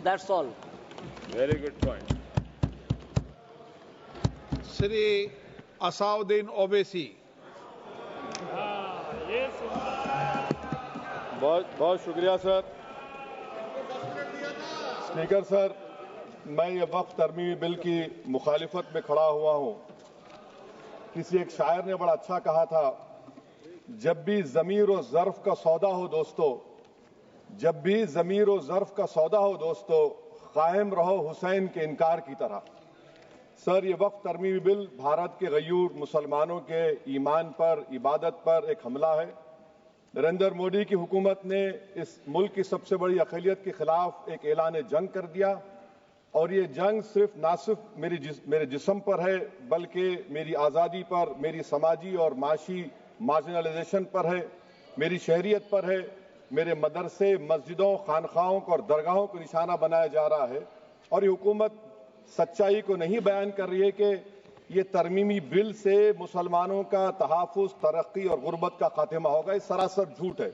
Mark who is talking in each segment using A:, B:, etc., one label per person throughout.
A: That's all.
B: Very good point.
C: Shri Asauddin Owaisi.
D: बहुत बहुत शुक्रिया सर। स्पीकर सर, मैं ये वक्फ तरमीमी बिल की मुखालिफत में खड़ा हुआ हूँ। किसी एक शायर ने बड़ा अच्छा कहा था, जब भी ज़मीर और ज़र्फ का सौदा हो दोस्तों, जब भी ज़मीर और ज़र्फ का सौदा हो दोस्तों, कायम रहो हुसैन के इनकार की तरह। सर, ये वक्फ तरमीमी बिल भारत के गयूर मुसलमानों के ईमान पर, इबादत पर एक हमला है। नरेंद्र मोदी की हुकूमत ने इस मुल्क की सबसे बड़ी अक़लियत के खिलाफ एक ऐलान जंग कर दिया, और ये जंग ना सिर्फ मेरे जिस्म पर है, बल्कि मेरी आज़ादी पर, मेरी समाजी और माशी मार्जिनलाइजेशन पर है, मेरी शहरियत पर है, मेरे मदरसे, मस्जिदों, खानखाहों और दरगाहों को निशाना बनाया जा रहा है। और ये हुकूमत सच्चाई को नहीं बयान कर रही है कि ये तरमीमी बिल से मुसलमानों का तहफ़्फ़ुज़, तरक्की और गुर्बत का खात्मा होगा। ये सरासर झूठ है।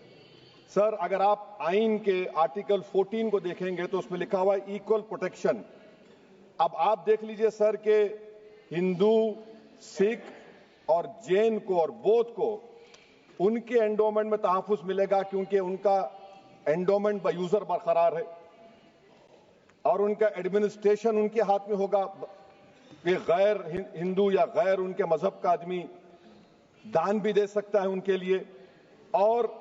D: सर, अगर आप आइन के आर्टिकल 14 को देखेंगे तो उसमें लिखा हुआ है इक्वल प्रोटेक्शन। अब आप देख लीजिए सर कि हिंदू, सिख और जैन को और बौद्ध को उनके एंडोमेंट में तहफ़्फ़ुज़ मिलेगा, क्योंकि उनका एंडोमेंट बाय यूजर बरकरार है और उनका एडमिनिस्ट्रेशन उनके हाथ में होगा कि गैर हिंदू या गैर उनके मजहब का आदमी दान भी दे सकता है उनके लिए, और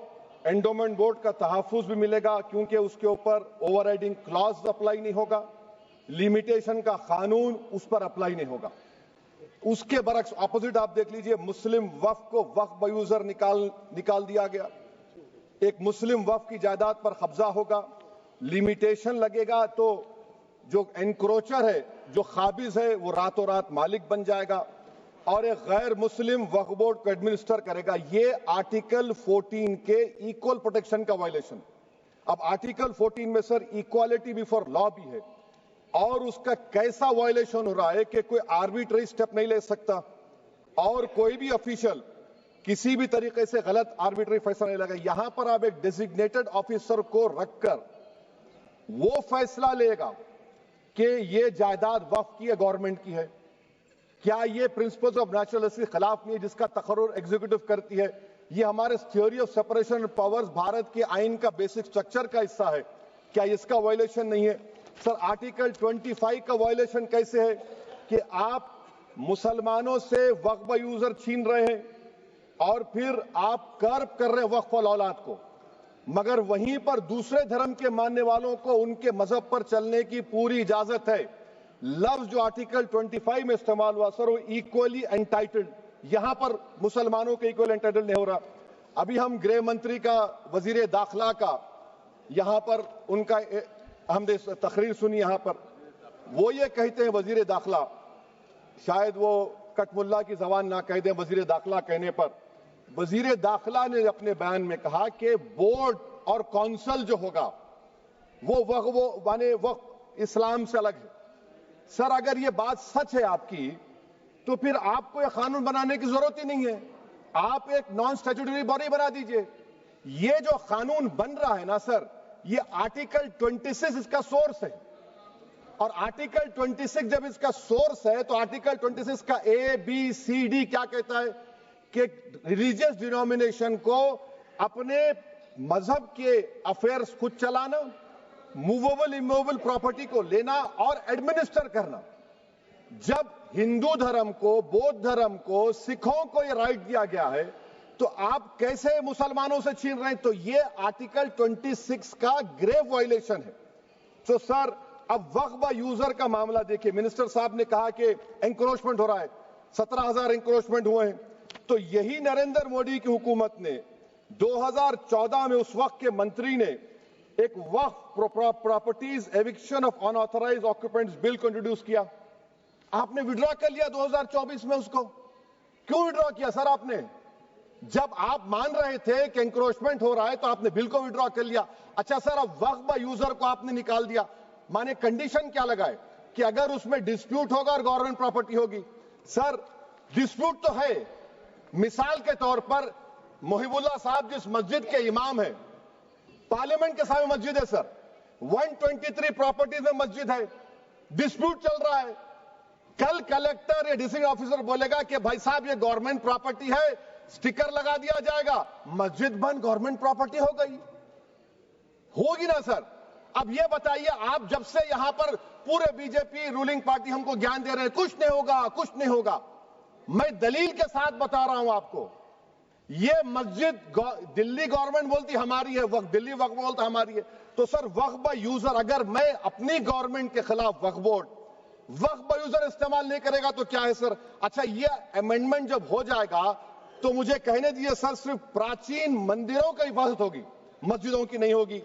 D: एंडोमेंट बोर्ड का तहफ़्फ़ुज़ भी मिलेगा, क्योंकि उसके ऊपर ओवरराइडिंग क्लॉज अप्लाई नहीं होगा, लिमिटेशन का कानून उस पर अप्लाई नहीं होगा। उसके बरक्स ऑपोजिट आप देख लीजिए, मुस्लिम वक्फ को वक्फ बाय यूजर निकाल दिया गया। एक मुस्लिम वक्फ की जायदाद पर कब्जा होगा, लिमिटेशन लगेगा तो जो एनक्रोचर है, जो खाबिज है, वो रातों रात मालिक बन जाएगा और एक गैर मुस्लिम वक्फ बोर्ड को एडमिनिस्टर करेगा। ये आर्टिकल 14 के इक्वल प्रोटेक्शन का वायलेशन। अब आर्टिकल 14 में सर इक्वालिटी बिफोर लॉ भी है, और उसका कैसा वायलेशन हो रहा है कि कोई आर्बिट्ररी स्टेप नहीं ले सकता और कोई भी ऑफिशियल किसी भी तरीके से गलत आर्बिट्ररी फैसला नहीं लगा। यहां पर आप एक डेजिग्नेटेड ऑफिसर को रखकर वो फैसला लेगा कि ये जायदाद वक्फ की है, गवर्नमेंट की है। क्या ये प्रिंसिपल्स ऑफ नेचुरलिटी के खिलाफ नहीं है जिसका तकर्रुर एग्जीक्यूटिव करती है? ये हमारे theory of separation of powers, Bharat के आइन का बेसिक स्ट्रक्चर का हिस्सा है। क्या इसका वायलेशन नहीं है? सर, आर्टिकल 25 का वायलेशन कैसे है कि आप मुसलमानों से वक्फ बाय यूजर छीन रहे हैं और फिर आप कर्ब कर रहे हैं वक्फ वाल औलाद को, मगर वहीं पर दूसरे धर्म के मानने वालों को उनके मजहब पर चलने की पूरी इजाजत है। लफ्ज जो आर्टिकल 25 में इस्तेमाल हुआ सर, वो इक्वली एंटाइटल्ड, यहां पर मुसलमानों के इक्वल एंटाइटल्ड नहीं हो रहा। अभी हम गृह मंत्री का, वजीर दाखिला का यहां पर उनका हमने तकरीर सुनी, यहां पर वो ये कहते हैं, वजीर दाखिला, शायद वो कटमुल्ला की जबान ना कह दें, वजीर दाखिला कहने पर वजीर दाखिला ने अपने बयान में कहा कि बोर्ड और काउंसिल जो होगा वो माने वक्फ इस्लाम से अलग है। सर, अगर ये बात सच है आपकी, तो फिर आपको यह कानून बनाने की जरूरत ही नहीं है। आप एक नॉन स्टैट्यूटरी बॉडी बना दीजिए। ये जो कानून बन रहा है ना सर, ये आर्टिकल 26 इसका सोर्स है, और आर्टिकल 26 जब इसका सोर्स है तो आर्टिकल 26 का ABCD क्या कहता है कि रिलीजियस डिनोमिनेशन को अपने मजहब के अफेयर्स खुद चलाना, मूवेबल इमूवेबल प्रॉपर्टी को लेना और एडमिनिस्टर करना। जब हिंदू धर्म को, बौद्ध धर्म को, सिखों को यह राइट दिया गया है, तो आप कैसे मुसलमानों से छीन रहे हैं? तो ये आर्टिकल 26 का ग्रेव वायलेशन है। तो सर, अब वक्फ बाय यूजर का मामला देखिए, मिनिस्टर साहब ने कहा कि एंक्रोचमेंट हो रहा है, 17,000 एंक्रोचमेंट हुए हैं। तो यही नरेंद्र मोदी की हुकूमत ने 2014 में उस वक्त के मंत्री ने एक Waqf properties eviction of unauthorised occupants bill को इंट्रोड्यूस किया। आपने विड्रॉ कर लिया 2024 में उसको। क्यों विड्रॉ किया सर आपने? जब आप मान रहे थे कि एंक्रोचमेंट हो रहा है तो आपने बिल को विड्रॉ कर लिया। अच्छा सर, अब वक्फ बाय यूजर को आपने निकाल दिया, माने कंडीशन क्या लगाए कि अगर उसमें डिस्प्यूट होगा और गवर्नमेंट प्रॉपर्टी होगी। सर, डिस्प्यूट तो है। मिसाल के तौर पर मोहिबुल्लाह साहब जिस मस्जिद के इमाम हैं, पार्लियामेंट के सामने मस्जिद है सर, 123 प्रॉपर्टीज में मस्जिद है, डिस्प्यूट चल रहा है। कल कलेक्टर या डिस्ट्रिक्ट ऑफिसर बोलेगा कि भाई साहब ये गवर्नमेंट प्रॉपर्टी है, स्टिकर लगा दिया जाएगा, मस्जिद बंद, गवर्नमेंट प्रॉपर्टी हो गई, होगी ना सर? अब ये बताइए, आप जब से यहां पर पूरे बीजेपी रूलिंग पार्टी हमको ज्ञान दे रहे हैं कुछ नहीं होगा, कुछ नहीं होगा, मैं दलील के साथ बता रहा हूं आपको। ये मस्जिद दिल्ली गवर्नमेंट बोलती हमारी है, वक्फ दिल्ली वक्फ बोलता हमारी है, तो सर वक्फ बाय यूजर, अगर मैं अपनी गवर्नमेंट के खिलाफ वक्फ बोर्ड वक्फ बाय यूजर इस्तेमाल नहीं करेगा तो क्या है सर? अच्छा, ये अमेंडमेंट जब हो जाएगा तो मुझे कहने दीजिए सर, सिर्फ प्राचीन मंदिरों की हिफाजत होगी, मस्जिदों की नहीं होगी।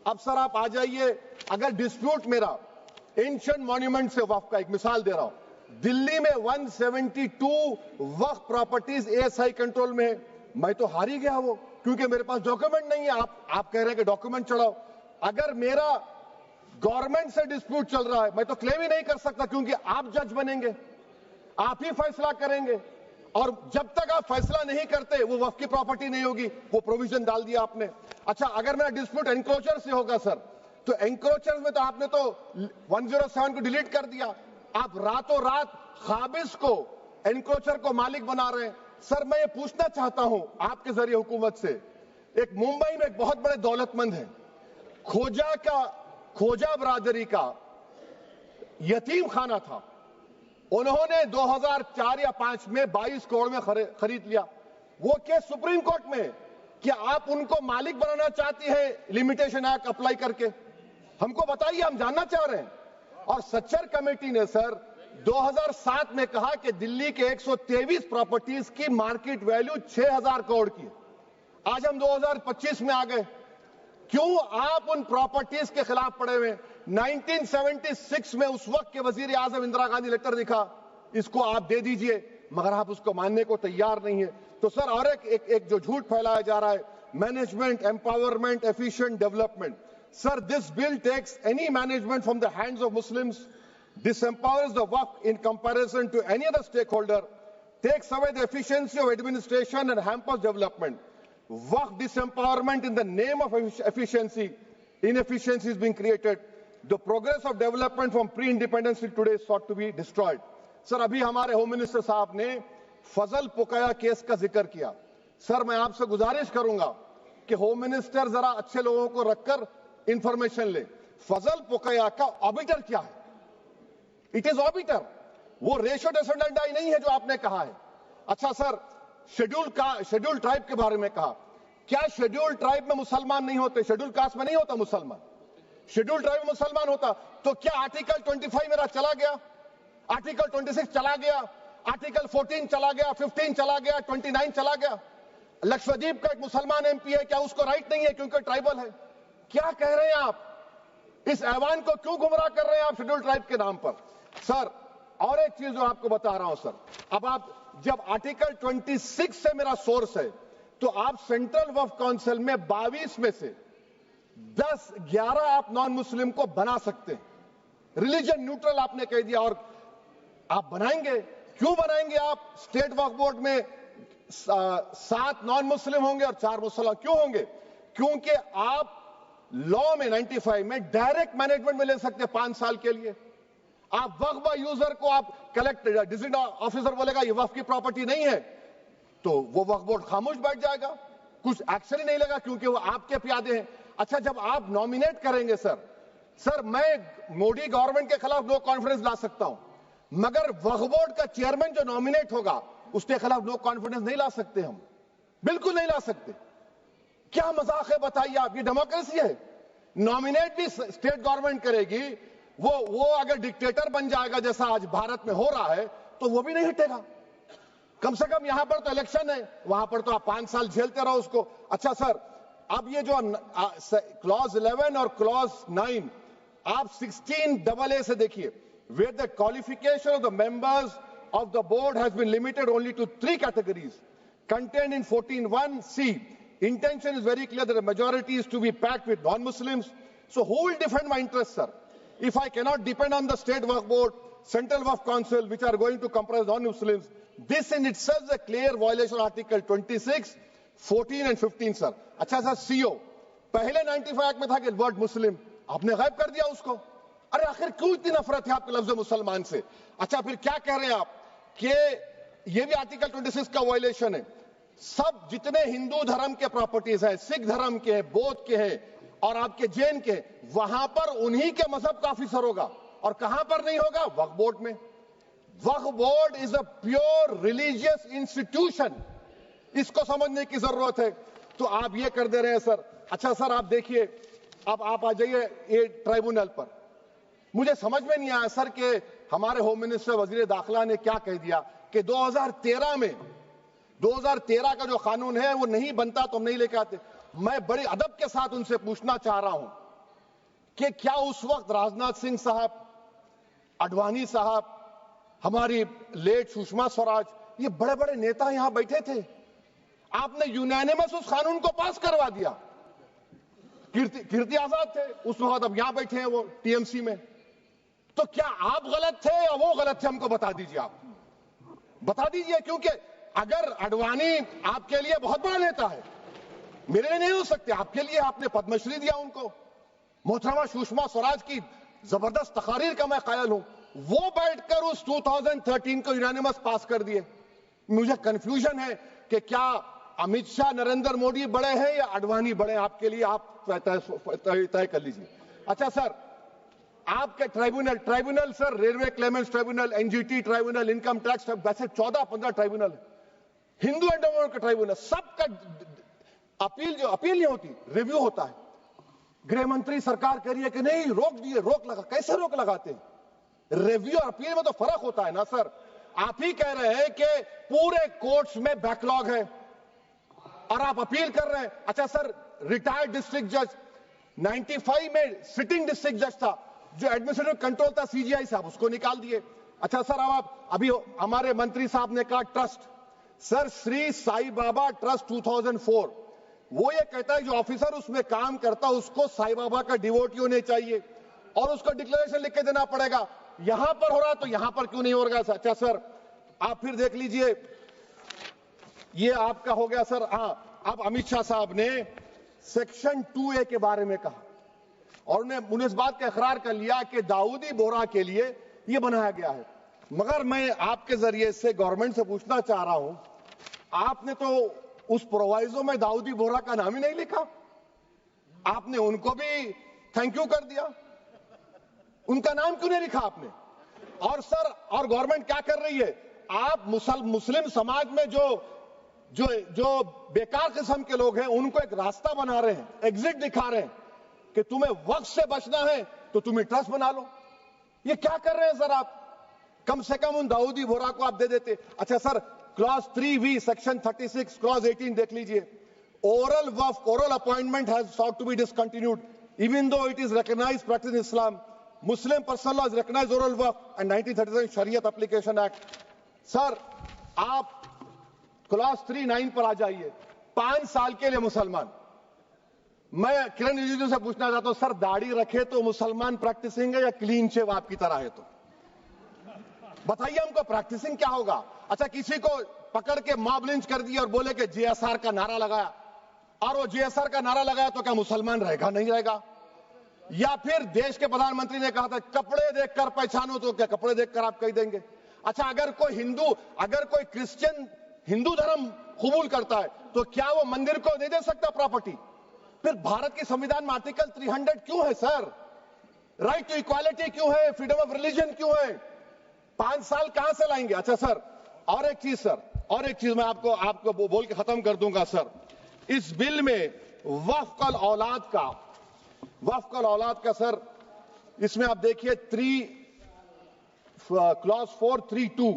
D: अब सर आप आ जाइए, अगर डिस्प्यूट मेरा एंशिएंट मॉन्यूमेंट से वक्फ का, एक मिसाल दे रहा हूं, दिल्ली में 172 वक्फ प्रॉपर्टीज एएसआई कंट्रोल में है, मैं तो हार ही गया वो, क्योंकि मेरे पास डॉक्यूमेंट नहीं है। आप कह रहे हैं कि डॉक्यूमेंट चढ़ाओ, अगर मेरा गवर्नमेंट से डिस्प्यूट चल रहा है मैं तो क्लेम ही नहीं कर सकता, क्योंकि आप जज बनेंगे, आप ही फैसला करेंगे, और जब तक आप फैसला नहीं करते वो वक्फ की प्रॉपर्टी नहीं होगी। वो प्रोविजन डाल दिया आपने। अच्छा, अगर मेरा डिस्प्यूट एनक्रोचर से होगा सर, तो एनक्रोचर में तो आपने तो 107 को डिलीट कर दिया, आप रातों रात खाबिज को, एनक्रोचर को मालिक बना रहे हैं। सर मैं ये पूछना चाहता हूं आपके जरिए हुकूमत से, एक मुंबई में एक बहुत बड़े दौलतमंद है, खोजा बरादरी का यतीम खाना था, उन्होंने 2004 या 5 में 22 करोड़ में खरीद लिया। वो केस सुप्रीम कोर्ट में कि आप उनको मालिक बनाना चाहती है लिमिटेशन एक्ट अप्लाई करके, हमको बताइए, हम जानना चाह रहे हैं। और सच्चर कमेटी ने सर 2007 में कहा कि दिल्ली के 123 प्रॉपर्टीज की मार्केट वैल्यू 6000 करोड़ की। आज हम 2025 में आ गए, क्यों आप उन प्रॉपर्टीज के खिलाफ पड़े हुए? 1976 में उस वक्त के वजीर आजम इंदिरा गांधी लेटर लिखा, इसको आप दे दीजिए, मगर आप उसको मानने को तैयार नहीं है। तो सर और एक जो झूठ फैलाया जा रहा है, management empowerment efficient development, sir this bill takes any management from the hands of Muslims, disempowers the waqf in comparison to any other stakeholder, takes away the efficiency of administration and hampers development. Waqf disempowerment in the name of efficiency, inefficiency is being created. The progress of development from pre-independence till today is sought to be destroyed. Sir अभी हमारे home minister साहब ने फजल पुकाया case का जिक्र किया। Sir मैं आपसे गुजारिश करूंगा कि होम मिनिस्टर जरा अच्छे लोगों को रखकर इंफॉर्मेशन ले। फजल पुकाया का ऑबिटर क्या है? इट इज ऑबिटर, वो रेशियो डिसेंडेंटाई नहीं है जो आपने कहा है। अच्छा सर, शेड्यूल ट्राइब के बारे में कहा, क्या शेड्यूल ट्राइब में मुसलमान नहीं होते? शेड्यूल कास्ट में नहीं होता मुसलमान, शेड्यूल ट्राइब में मुसलमान होता। तो क्या आर्टिकल 25 मेरा चला गया, आर्टिकल 26 चला गया, आर्टिकल 14 चला गया, 15 चला गया, 29 चला गया? लक्षद्वीप का एक मुसलमान एमपी है, क्या उसको राइट नहीं है क्योंकि ट्राइबल है? क्या कह रहे हैं आप? इस ऐवान को क्यों गुमराह कर रहे हैं आप शेड्यूल ट्राइब के नाम पर? सर और एक चीज जो आपको बता रहा हूं सर, अब आप जब आर्टिकल 26 से मेरा सोर्स है, तो आप सेंट्रल वक्फ काउंसिल में 22 में से 11 आप नॉन मुस्लिम को बना सकते हैं। रिलीजन न्यूट्रल आपने कह दिया, और आप बनाएंगे, क्यों बनाएंगे आप? स्टेट वक्फ बोर्ड में 7 नॉन मुस्लिम होंगे और 4 मुसलमान। क्यों होंगे? क्योंकि आप लॉ में 95 में डायरेक्ट मैनेजमेंट में ले सकते हैं 5 साल के लिए। आप वक्फ बाय यूजर को आप कलेक्टर डिस्ट्रिक्ट ऑफिसर बोलेगा ये वक्फ की प्रॉपर्टी नहीं है, तो वो वक्फ बोर्ड खामोश बैठ जाएगा, कुछ एक्शन ही नहीं लेगा, क्योंकि वो आपके प्यादे हैं। अच्छा, जब आप नॉमिनेट करेंगे सर मैं मोदी गवर्नमेंट के खिलाफ नो कॉन्फिडेंस ला सकता हूं, मगर वक्फ बोर्ड का चेयरमैन जो नॉमिनेट होगा उसके खिलाफ नो कॉन्फिडेंस नहीं ला सकते, हम बिल्कुल नहीं ला सकते। क्या मजाक है बताइए आप? ये डेमोक्रेसी है। नॉमिनेट भी स्टेट गवर्नमेंट करेगी, वो अगर डिक्टेटर बन जाएगा जैसा आज भारत में हो रहा है तो वो भी नहीं हटेगा। कम से कम यहां पर तो इलेक्शन है, वहां पर तो आप 5 साल झेलते रहो उसको। अच्छा सर, अब ये जो क्लॉज 11 और क्लॉज 9 आप 16AA से देखिए, where the qualification of the members of the board has been limited only to 3 categories contained in 14(1)(c). Intention is very clear that the majority is to be packed with non-Muslims. So who will defend my interests, sir? If I cannot depend on the state waqf board, central waqf council, which are going to comprise non-Muslims, this in itself is a clear violation of Article 26, 14 and 15, sir. अच्छा sir, CO पहले 95 act में था कि word मुस्लिम, आपने गायब कर दिया उसको। अरे आखिर क्यों इतनी नफरत है आपके लफ्ज मुसलमान से? अच्छा फिर क्या कह रहे हैं आप कि ये भी आर्टिकल 26 का वायलेशन है। सब जितने हिंदू धर्म के प्रॉपर्टीज हैं, सिख धर्म के हैं, बौद्ध के हैं और आपके जैन के, वहां पर उन्हीं के मजहब का ऑफिसर होगा। और कहां पर नहीं होगा? वक्फ बोर्ड में। Waqf board is a pure religious institution, इसको समझने की जरूरत है। तो आप ये कर दे रहे हैं सर। अच्छा सर आप देखिए, अब आप आ जाइए ये ट्राइब्यूनल पर। मुझे समझ में नहीं आया सर कि हमारे होम मिनिस्टर वजीर दाखिला ने क्या कह दिया कि 2013 का जो कानून है वो नहीं बनता तो हम नहीं लेके आते। मैं बड़े अदब के साथ उनसे पूछना चाह रहा हूं कि क्या उस वक्त राजनाथ सिंह साहब, आडवाणी साहब, हमारी लेट सुषमा स्वराज, ये बड़े बड़े नेता यहां बैठे थे? आपने यूनानिमस उस कानून को पास करवा दिया। कीर्ति आजाद थे उस वक्त, अब यहां बैठे हैं वो टीएमसी में। तो क्या आप गलत थे या वो गलत थे? हमको बता दीजिए, आप बता दीजिए। क्योंकि अगर आडवाणी आपके लिए बहुत बड़ा नेता है, मेरे लिए नहीं हो सकते, आपके लिए आपने पद्मश्री दिया उनको। मोहतरमा सुषमा स्वराज की जबरदस्त तकारीर का मैं कायल हूं। वो बैठकर उस 2013 को यूनानिमस पास कर दिए। मुझे कंफ्यूजन है कि क्या अमित शाह, नरेंद्र मोदी बड़े हैं या आडवाणी बड़े हैं? आपके लिए आप तय कर लीजिए। अच्छा सर, आपके tribunal sir, railway Clements tribunal, NGT tribunal, income tax, वैसे 14-15 ट्राइब्यूनल है। हिंदू एंडोमेंट का ट्राइब्यूनल, सबका अपील नहीं होती, रिव्यू होता है। गृह मंत्री सरकार कह रही है कि नहीं, रोक दिए, रोक लगा। कैसे रोक लगाते हैं? रिव्यू और अपील में तो फर्क होता है ना सर। आप ही कह रहे हैं कि पूरे कोर्ट्स में बैकलॉग है और आप अपील कर रहे हैं। अच्छा सर, रिटायर्ड डिस्ट्रिक्ट जज 95 में सिटिंग डिस्ट्रिक्ट जज था, जो एडमिनिस्ट्रेटिव कंट्रोल था सीजीआई साहब, उसको निकाल दिए। अच्छा सर, अब आप अभी हमारे मंत्री साहब ने कहा trust, sir Shri Sai Baba trust 2004, वो ये कहता है जो ऑफिसर उसमें काम करता उसको साई बाबा का डिवोटी होने चाहिए और उसको डिक्लेरेशन लिख के देना पड़ेगा। यहां पर हो रहा तो यहां पर क्यों नहीं हो रहा? अच्छा सर, आप फिर देख लीजिए, ये आपका हो गया सर। हाँ, अब अमित शाह साहब ने सेक्शन 2A के बारे में कहा और उन्होंने इस बात का इकरार कर लिया कि दाऊदी बोहरा के लिए यह बनाया गया है। मगर मैं आपके जरिए से गवर्नमेंट से पूछना चाह रहा हूं, आपने तो उस प्रोवाइजो में दाऊदी बोहरा का नाम ही नहीं लिखा। आपने उनको भी थैंक यू कर दिया, उनका नाम क्यों नहीं लिखा आपने? और सर, और गवर्नमेंट क्या कर रही है? आप मुस्लिम समाज में जो बेकार किस्म के लोग हैं उनको एक रास्ता बना रहे हैं, एग्जिट दिखा रहे हैं कि तुम्हें वक्त से बचना है तो तुम्हें ट्रस्ट बना लो। ये क्या कर रहे हैं सर आप? कम से कम उन दाऊदी बोहरा को आप दे देते। अच्छा sir, clause 3V section 36 clause 18 देख लीजिए। Oral Waqf, oral appointment has sought to be discontinued even though it is recognized practice in Islam. Muslim personal law is recognized oral waqf and 1937 Shariat Application Act. Sir आप clause 39 पर आ जाइए। 5 साल के लिए मुसलमान। मैं किरण रिजिजू से पूछना चाहता हूं, सर दाढ़ी रखे तो मुसलमान प्रैक्टिसिंग है या क्लीन शेव आपकी तरह है? तो बताइए हमको, प्रैक्टिसिंग क्या होगा? अच्छा, किसी को पकड़ के मॉब लिंच कर दिया और बोले कि JSR का नारा लगाया, और वो JSR का नारा लगाया तो क्या मुसलमान रहेगा? नहीं रहेगा। या फिर देश के प्रधानमंत्री ने कहा था कपड़े देखकर पहचानो, तो क्या कपड़े देखकर आप कह देंगे? अच्छा, अगर कोई क्रिश्चियन हिंदू धर्म कबूल करता है तो क्या वो मंदिर को नहीं दे सकता प्रॉपर्टी? फिर भारत के संविधान में आर्टिकल 300 क्यों है सर? राइट टू इक्वालिटी क्यों है? फ्रीडम ऑफ रिलीजन क्यों है? 5 साल कहां से लाएंगे? अच्छा सर, और एक चीज सर, और एक चीज मैं आपको बोल के खत्म कर दूंगा सर। इस बिल में वक्फ औलाद का सर, इसमें आप देखिए clause 432,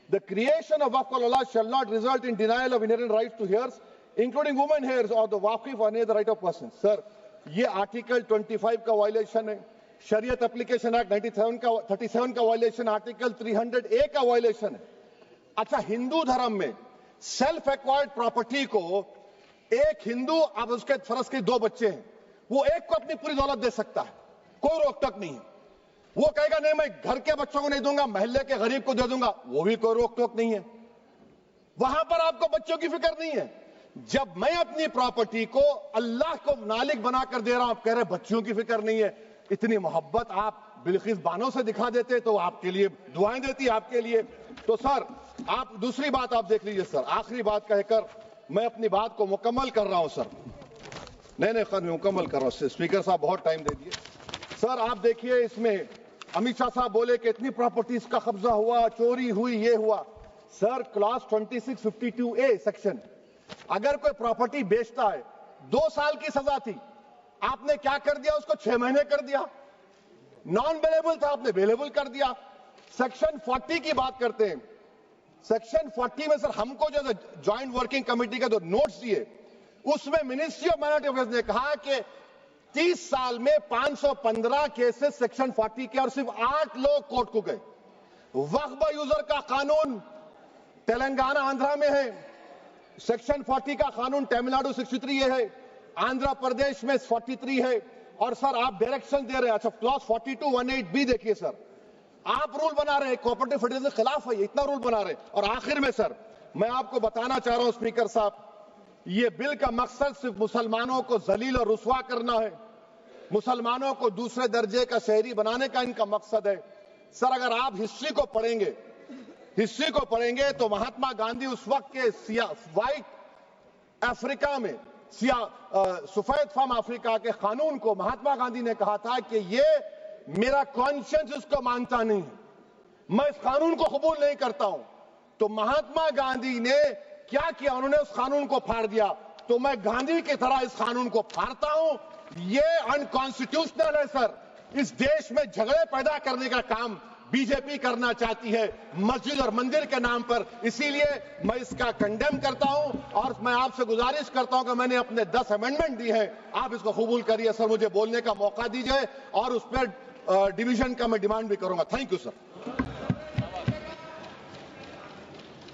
D: the creation of waqf al-awlad shall not result in denial of inherent rights to heirs, including women heirs or the waqif or any other right of person. Sir, ये article 25 का violation है, शरीयत application act 37 का violation, article 300A का violation है। अच्छा, हिंदू धर्म में सेल्फ एक्वायर्ड प्रॉपर्टी को एक हिंदू, अब उसके फर्ज के 2 बच्चे हैं, वो एक को अपनी पूरी दौलत दे सकता है, कोई रोक टोक नहीं है। वो कहेगा नहीं मैं घर के बच्चों को नहीं दूंगा, मोहल्ले के गरीब को दे दूंगा, वो भी कोई रोक टोक नहीं है। वहां पर आपको बच्चों की फिक्र नहीं है। जब मैं अपनी प्रॉपर्टी को अल्लाह को मालिक बनाकर दे रहा हूं, आप कह रहे बच्चियों की फिक्र नहीं है। इतनी मोहब्बत आप बिल्किस बानो से दिखा देते तो आपके लिए दुआएं देती आपके लिए। तो सर आप दूसरी बात आप देख लीजिए सर, आखिरी बात कहकर मैं अपनी बात को मुकम्मल कर रहा हूं सर। नहीं मुकम्मल कर रहा हूं। स्पीकर साहब बहुत टाइम दे दिए। सर आप देखिए, इसमें अमित शाह साहब बोले कि इतनी प्रॉपर्टीज का कब्जा हुआ, चोरी हुई, ये हुआ। सर क्लास 2652A सेक्शन, अगर कोई प्रॉपर्टी बेचता है 2 साल की सजा थी, आपने क्या कर दिया, उसको 6 महीने कर दिया। नॉन बेलेबल था, आपने बेलेबल कर दिया। सेक्शन 40 की बात करते हैं। सेक्शन 40 में सर हमको जो ज्वाइंट वर्किंग कमेटी का जो नोट्स दिए, उसमें मिनिस्ट्री ऑफ माइनॉरिटी अफेयर्स ने कहा कि 30 साल में 515 केसेस सेक्शन 40 के और सिर्फ 8 लोग कोर्ट को गए। वक्फ यूजर का कानून तेलंगाना आंध्रा में है, सेक्शन 40 का कानून तमिलनाडु 63 है, आंध्र प्रदेश में 43 है। और सर आप डायरेक्शन दे रहे हैं। अच्छा क्लॉज 4218B देखिए सर, आप रूल बना रहे हैं, कोऑपरेटिव फेडरलिज्म के खिलाफ है, इतना रूल बना रहे हैं। और आखिर में सर मैं आपको बताना चाह रहा हूं स्पीकर साहब, ये बिल का मकसद सिर्फ मुसलमानों को जलील और रुस्वा करना है, मुसलमानों को दूसरे दर्जे का शहरी बनाने का इनका मकसद है। सर अगर आप हिस्ट्री को पढ़ेंगे तो महात्मा गांधी उस वक्त के व्हाइट अफ्रीका में सफेद फार्म अफ्रीका के कानून को महात्मा गांधी ने कहा था कि ये मेरा कॉन्शियंस इसको मानता नहीं है, मैं इस कानून को कबूल नहीं करता हूं। तो महात्मा गांधी ने क्या किया, उन्होंने उस कानून को फाड़ दिया। तो मैं गांधी की तरह इस कानून को फाड़ता हूं। ये अनकॉन्स्टिट्यूशनल है सर। इस देश में झगड़े पैदा करने का काम बीजेपी करना चाहती है मस्जिद और मंदिर के नाम पर, इसीलिए मैं इसका कंडेम करता हूं। और मैं आपसे गुजारिश करता हूं कि मैंने अपने 10 अमेंडमेंट दी हैं, आप इसको कबूल करिए सर, मुझे बोलने का मौका दीजिए और उस पर डिवीजन का मैं डिमांड भी करूंगा। Thank you sir.